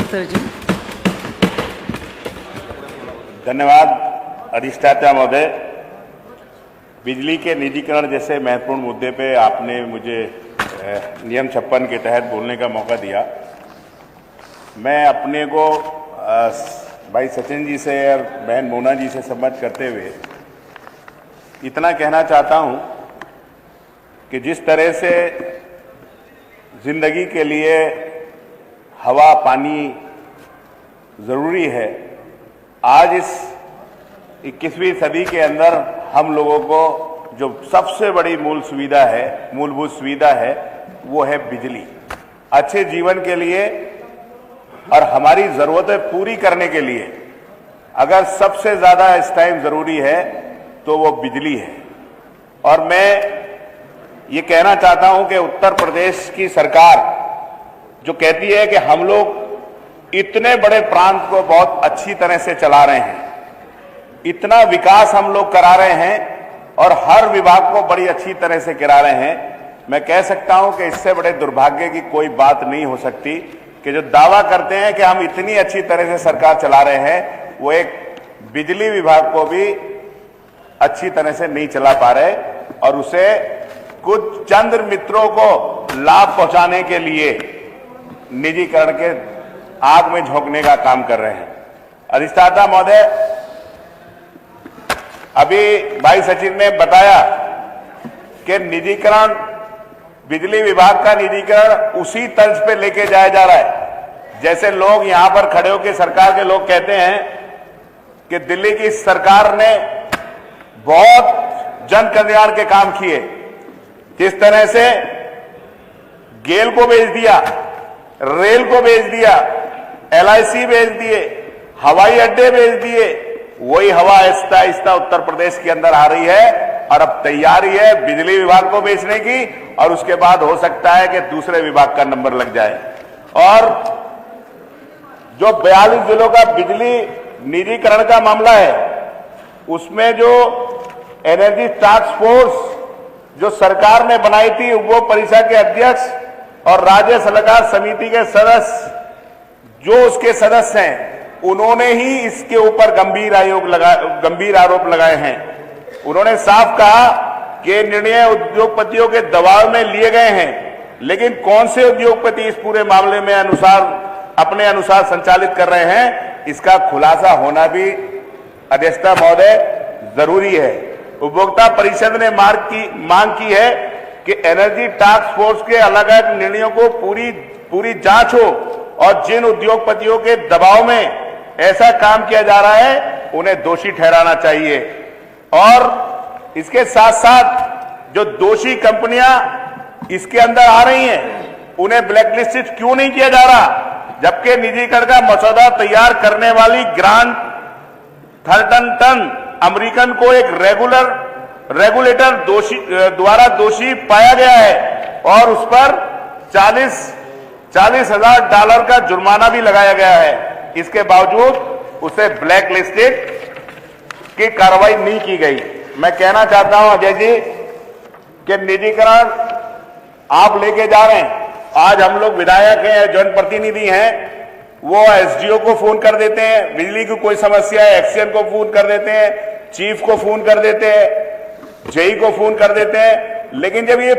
Sir जी। धन्यवाद अधिष्ठाता महोदय। बिजली के निजीकरण जैसे महत्वपूर्ण मुद्दे पे आपने मुझे नियम 56 के तहत बोलने का मौका दिया। मैं अपने को भाई सचिन जी से और बहन मोना जी से संबद्ध करते हुए इतना कहना चाहता हूं कि जिस तरह से जिंदगी के लिए हवा पानी जरूरी है, आज इस 21वीं सदी के अंदर हम लोगों को जो सबसे बड़ी मूलभूत सुविधा है वो है बिजली। अच्छे जीवन के लिए और हमारी जरूरतें पूरी करने के लिए अगर सबसे ज्यादा इस टाइम जरूरी है तो वो बिजली है। और मैं ये कहना चाहता हूं कि उत्तर प्रदेश की सरकार जो कहती है कि हम लोग इतने बड़े प्रांत को बहुत अच्छी तरह से चला रहे हैं, इतना विकास हम लोग करा रहे हैं और हर विभाग को बड़ी अच्छी तरह से करा रहे हैं, मैं कह सकता हूं कि इससे बड़े दुर्भाग्य की कोई बात नहीं हो सकती कि जो दावा करते हैं कि हम इतनी अच्छी तरह से सरकार चला रहे हैं, वो एक बिजली विभाग को भी अच्छी तरह से नहीं चला पा रहे और उसे कुछ चंद मित्रों को लाभ पहुंचाने के लिए निजीकरण के आग में झोंकने का काम कर रहे हैं। अधिष्ठाता महोदय, अभी भाई सचिन ने बताया कि निजीकरण, बिजली विभाग का निजीकरण उसी तर्ज पे लेके जाया जा रहा है जैसे लोग यहां पर खड़े होकर सरकार के लोग कहते हैं कि दिल्ली की सरकार ने बहुत जन कल्याण के काम किए। जिस तरह से गेल को बेच दिया, रेल को बेच दिया, LIC बेच दिए, हवाई अड्डे बेच दिए, वही हवा आहिस्ता आहिस्ता उत्तर प्रदेश के अंदर आ रही है और अब तैयारी है बिजली विभाग को बेचने की और उसके बाद हो सकता है कि दूसरे विभाग का नंबर लग जाए। और जो 42 जिलों का बिजली निजीकरण का मामला है, उसमें जो एनर्जी टास्क फोर्स जो सरकार ने बनाई थी, वो परिषद के अध्यक्ष और राज्य सलाहकार समिति के सदस्य जो उसके सदस्य हैं, उन्होंने ही इसके ऊपर गंभीर आरोप लगाए हैं। उन्होंने साफ कहा कि निर्णय उद्योगपतियों के दबाव में लिए गए हैं, लेकिन कौन से उद्योगपति इस पूरे मामले में अपने अनुसार संचालित कर रहे हैं, इसका खुलासा होना भी अध्यक्षता महोदय जरूरी है। उपभोक्ता परिषद ने मांग की है कि एनर्जी टास्क फोर्स के अलग अलग निर्णयों को पूरी जांच हो और जिन उद्योगपतियों के दबाव में ऐसा काम किया जा रहा है उन्हें दोषी ठहराना चाहिए। और इसके साथ साथ जो दोषी कंपनियां इसके अंदर आ रही हैं, उन्हें ब्लैकलिस्टेड क्यों नहीं किया जा रहा, जबकि निजीकरण का मसौदा तैयार करने वाली ग्रांट थर्टन अमेरिकन को एक रेगुलेटर द्वारा दोषी पाया गया है और उस पर $40,000 का जुर्माना भी लगाया गया है। इसके बावजूद उसे ब्लैक लिस्टेड की कार्रवाई नहीं की गई। मैं कहना चाहता हूं अजय जी कि निजीकरण आप लेके जा रहे हैं। आज हम लोग विधायक हैं, जनप्रतिनिधि हैं, वो SDO को फोन कर देते हैं, बिजली की कोई समस्या है एक्सीएन को फोन कर देते हैं, चीफ को फोन कर देते हैं, जेई को फोन कर देते हैं, लेकिन जब ये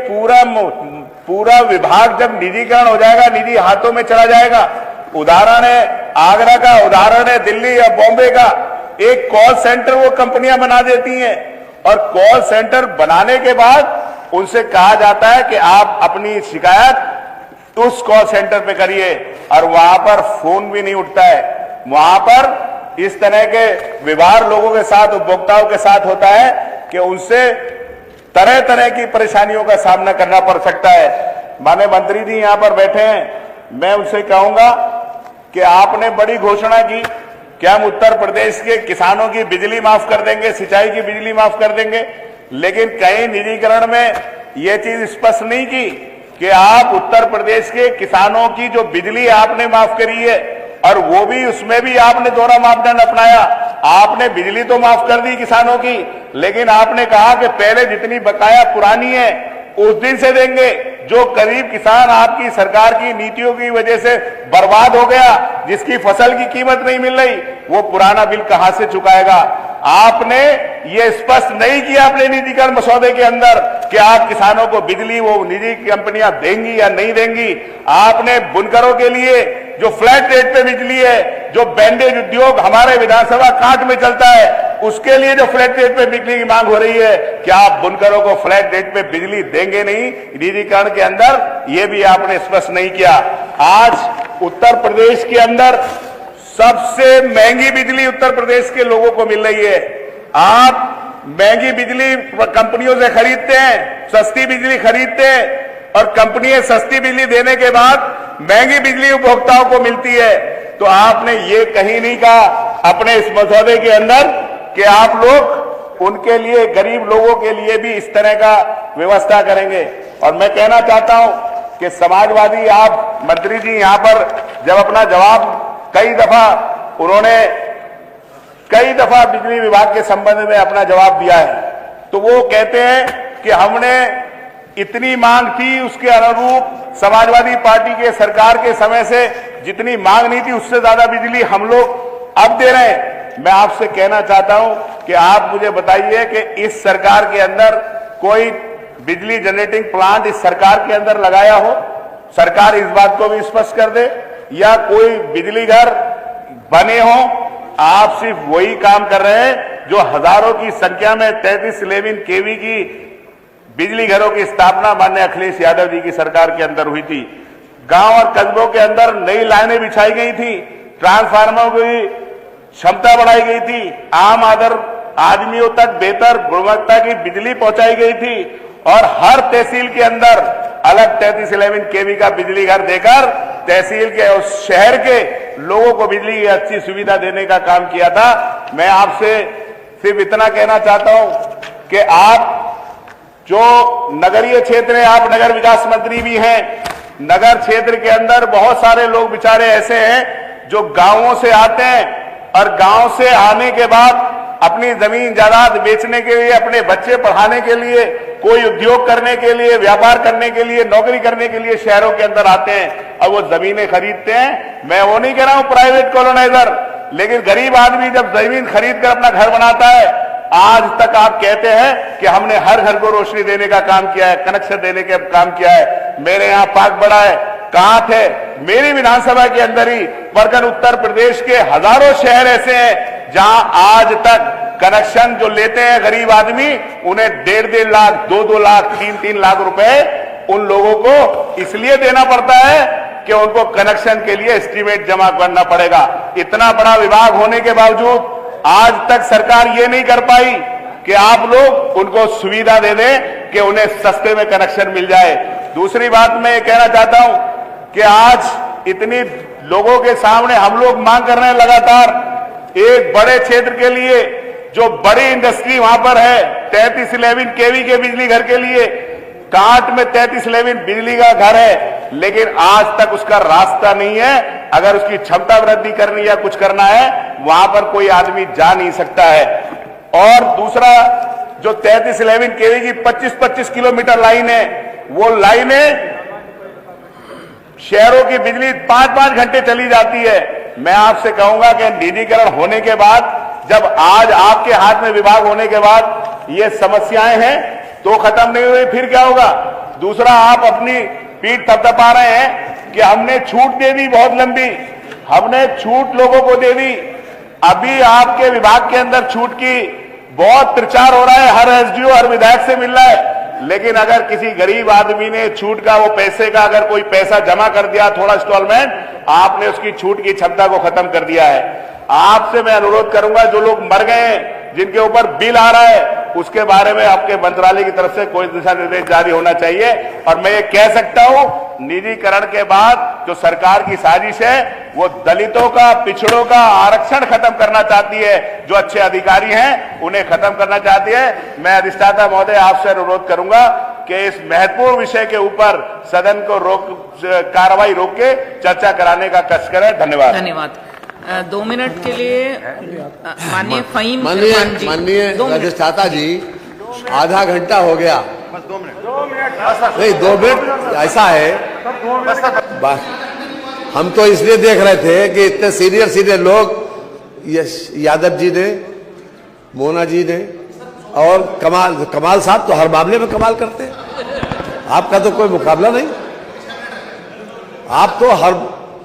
पूरा विभाग जब निजीकरण हो जाएगा, निजी हाथों में चला जाएगा, उदाहरण है आगरा का, उदाहरण है दिल्ली या बॉम्बे का, एक कॉल सेंटर वो कंपनियां बना देती हैं और कॉल सेंटर बनाने के बाद उनसे कहा जाता है कि आप अपनी शिकायत उस कॉल सेंटर पे करिए और वहां पर फोन भी नहीं उठता है। वहां पर इस तरह के व्यवहार लोगों के साथ, उपभोक्ताओं के साथ होता है कि उनसे तरह तरह की परेशानियों का सामना करना पड़ सकता है। माननीय मंत्री जी यहां पर बैठे हैं, मैं उनसे कहूंगा कि आपने बड़ी घोषणा की कि हम उत्तर प्रदेश के किसानों की बिजली माफ कर देंगे, सिंचाई की बिजली माफ कर देंगे, लेकिन कहीं निजीकरण में यह चीज स्पष्ट नहीं की कि आप उत्तर प्रदेश के किसानों की जो बिजली आपने माफ करी है और वो भी उसमें भी आपने दोहरा मापदंड अपनाया। आपने बिजली तो माफ कर दी किसानों की, लेकिन आपने कहा कि पहले जितनी बकाया पुरानी है उस दिन से देंगे, जो करीब किसान आपकी सरकार की नीतियों की वजह से बर्बाद हो गया, जिसकी फसल की कीमत नहीं मिल रही, वो पुराना बिल कहां से चुकाएगा? आपने ये स्पष्ट नहीं किया अपने निजीकरण मसौदे के अंदर कि आप किसानों को बिजली वो निजी कंपनियां देंगी या नहीं देंगी। आपने बुनकरों के लिए जो फ्लैट रेट पे बिजली है, जो बैंडेज उद्योग हमारे विधानसभा काट में चलता है, उसके लिए जो फ्लैट रेट पे बिजली की मांग हो रही है, क्या आप बुनकरों को फ्लैट रेट पे बिजली देंगे नहीं निजीकरण के अंदर? ये भी आपने स्पष्ट नहीं किया। आज उत्तर प्रदेश के अंदर सबसे महंगी बिजली उत्तर प्रदेश के लोगों को मिल रही है। आप महंगी बिजली कंपनियों से खरीदते हैं, सस्ती बिजली खरीदते हैं, और कंपनियां सस्ती बिजली देने के बाद महंगी बिजली उपभोक्ताओं को मिलती है। तो आपने ये कहीं नहीं कहा अपने इस मसौदे के अंदर कि आप लोग उनके लिए, गरीब लोगों के लिए भी इस तरह का व्यवस्था करेंगे। और मैं कहना चाहता हूं कि समाजवादी आप मंत्री जी यहां पर जब अपना जवाब कई दफा बिजली विभाग के संबंध में अपना जवाब दिया है, तो वो कहते हैं कि हमने इतनी मांग थी, उसके अनुरूप समाजवादी पार्टी के सरकार के समय से जितनी मांग नहीं थी उससे ज्यादा बिजली हम लोग अब दे रहे हैं। मैं आपसे कहना चाहता हूं कि आप मुझे बताइए कि इस सरकार के अंदर कोई बिजली जनरेटिंग प्लांट इस सरकार के अंदर लगाया हो? सरकार इस बात को भी स्पष्ट कर दे। या कोई बिजली घर बने हो? आप सिर्फ वही काम कर रहे हैं जो हजारों की संख्या में 3311 केवी की बिजली घरों की स्थापना माननीय अखिलेश यादव जी की सरकार के अंदर हुई थी। गांव और कस्बों के अंदर नई लाइनें बिछाई गई थी, ट्रांसफार्मरों की क्षमता बढ़ाई गई थी, आम आदमियों तक बेहतर गुणवत्ता की बिजली पहुंचाई गई थी, और हर तहसील के अंदर अलग 3311 केवी का बिजली घर देकर तहसील के और शहर के लोगों को बिजली की अच्छी सुविधा देने का काम किया था। मैं आपसे सिर्फ इतना कहना चाहता हूं कि आप जो नगरीय क्षेत्र है, आप नगर विकास मंत्री भी हैं, नगर क्षेत्र के अंदर बहुत सारे लोग बेचारे ऐसे हैं जो गांवों से आते हैं और गांव से आने के बाद अपनी जमीन जायदाद बेचने के लिए, अपने बच्चे पढ़ाने के लिए, कोई उद्योग करने के लिए, व्यापार करने के लिए, नौकरी करने के लिए शहरों के अंदर आते हैं और वो जमीनें खरीदते हैं। मैं वो नहीं कह रहा हूं प्राइवेट कॉलोनाइजर, लेकिन गरीब आदमी जब जमीन खरीद कर अपना घर बनाता है, आज तक आप कहते हैं कि हमने हर घर को रोशनी देने का काम किया है, कनेक्शन देने का काम किया है। मेरे यहाँ पाक बड़ा है, कहां थे? मेरी विधानसभा के अंदर ही परगन उत्तर प्रदेश के हजारों शहर ऐसे हैं जहां आज तक कनेक्शन जो लेते हैं गरीब आदमी, उन्हें 1.5 लाख, 2-2 लाख, 3-3 लाख रुपए उन लोगों को इसलिए देना पड़ता है कि उनको कनेक्शन के लिए एस्टीमेट जमा करना पड़ेगा। इतना बड़ा विभाग होने के बावजूद आज तक सरकार ये नहीं कर पाई कि आप लोग उनको सुविधा दे दें कि उन्हें सस्ते में कनेक्शन मिल जाए। दूसरी बात मैं ये कहना चाहता हूं कि आज इतनी लोगों के सामने हम लोग मांग कर रहे हैं लगातार, एक बड़े क्षेत्र के लिए जो बड़ी इंडस्ट्री वहां पर है, 3311 केवी के बिजली घर के लिए कांट में 3311 बिजली का घर है, लेकिन आज तक उसका रास्ता नहीं है। अगर उसकी क्षमता वृद्धि करनी या कुछ करना है, वहां पर कोई आदमी जा नहीं सकता है। और दूसरा, जो 3311 केवी की 25-25 किलोमीटर लाइन है, वो लाइनें शहरों की बिजली 5-5 घंटे चली जाती है। मैं आपसे कहूंगा कि निजीकरण होने के बाद, जब आज आपके हाथ में विभाग होने के बाद ये समस्याएं हैं तो खत्म नहीं हुई, फिर क्या होगा? दूसरा, आप अपनी पीठ थपथपा रहे हैं कि हमने छूट दे दी बहुत लंबी, हमने छूट लोगों को दे दी। अभी आपके विभाग के अंदर छूट की बहुत प्रचार हो रहा है, हर एसडीओ हर विधायक से मिल रहा है, लेकिन अगर किसी गरीब आदमी ने छूट का, वो पैसे का अगर कोई पैसा जमा कर दिया थोड़ा इंस्टॉलमेंट, आपने उसकी छूट की क्षमता को खत्म कर दिया है। आपसे मैं अनुरोध करूंगा, जो लोग मर गए हैं, जिनके ऊपर बिल आ रहा है, उसके बारे में आपके मंत्रालय की तरफ से कोई दिशा निर्देश जारी होना चाहिए। और मैं ये कह सकता हूं, निजीकरण के बाद जो सरकार की साजिश है, वो दलितों का, पिछड़ों का आरक्षण खत्म करना चाहती है। जो अच्छे अधिकारी हैं उन्हें खत्म करना चाहती है। मैं अधिष्ठाता महोदय आपसे अनुरोध करूंगा कि इस महत्वपूर्ण विषय के ऊपर सदन को कार्रवाई रोक के चर्चा कराने का कष्ट करें। धन्यवाद। धन्यवाद। 2 मिनट के लिए माननीय फहीम माननीय अधिष्ठाता जी, आधा घंटा हो गया। बस 2 मिनट। नहीं 2 मिनट ऐसा है, हम तो इसलिए देख रहे थे कि इतने सीनियर लोग, यादव जी ने, मोना जी ने और कमाल साहब तो हर मामले में कमाल करते हैं। आपका तो कोई मुकाबला नहीं, आप तो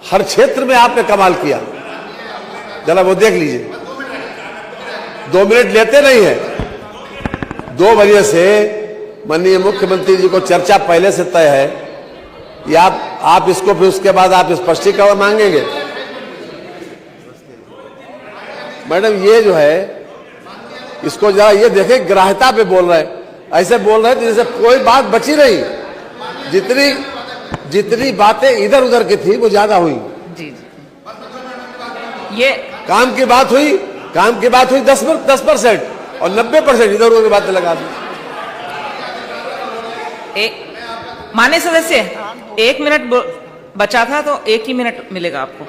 हर क्षेत्र में आपने कमाल किया। जरा वो देख लीजिए, 2 मिनट लेते नहीं है। 2 बजे से माननीय मुख्यमंत्री जी को चर्चा पहले से तय है, या आप इसको फिर उसके बाद आप स्पष्टीकरण मांगेंगे। मैडम ये जो है, इसको जरा ये देखें, ग्राह्यता पे बोल रहे हैं, ऐसे बोल रहे हैं जैसे कोई बात बची नहीं। जितनी बातें इधर उधर की थी वो ज्यादा हुई। जी जी, ये काम की बात हुई 10% और 90% इधर उधर की बातें लगा दी। माननीय सदस्य, 1 मिनट बचा था तो 1 ही मिनट मिलेगा आपको।